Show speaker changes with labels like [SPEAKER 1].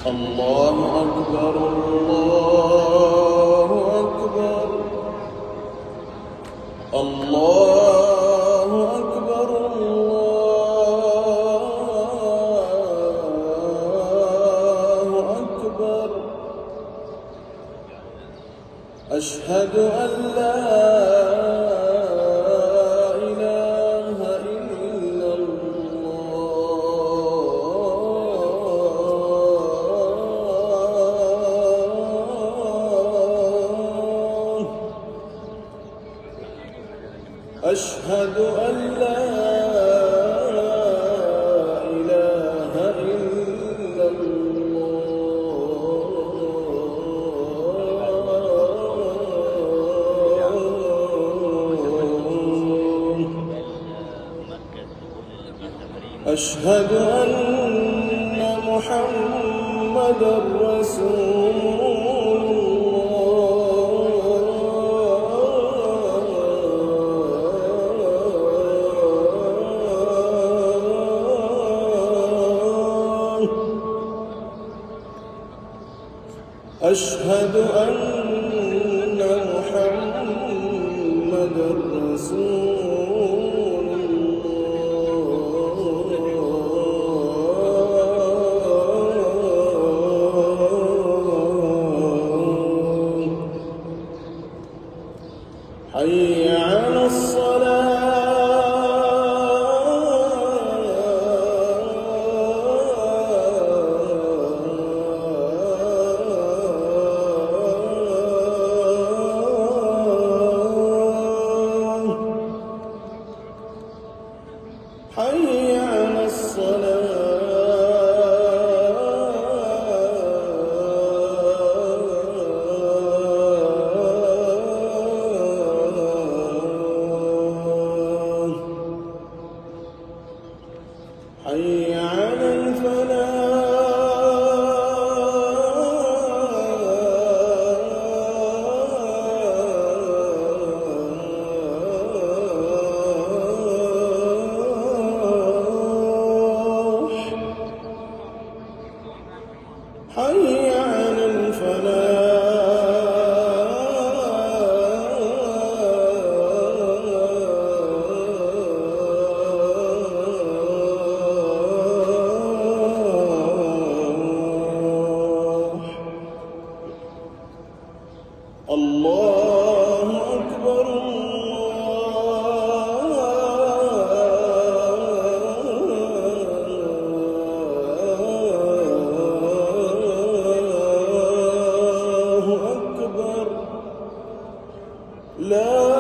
[SPEAKER 1] الله أكبر الله أكبر الله أكبر الله أكبر. أشهد أن لا إله إلا الله. أشهد أن لا إله إلا الله. أشهد أن محمدًا رسول الله. أشهد أن محمدًا رسول الله. حي على الصلاة. حي على الصلاة. حي على الفلاح. حي على الفلاح. الله أكبر الله أكبر. لا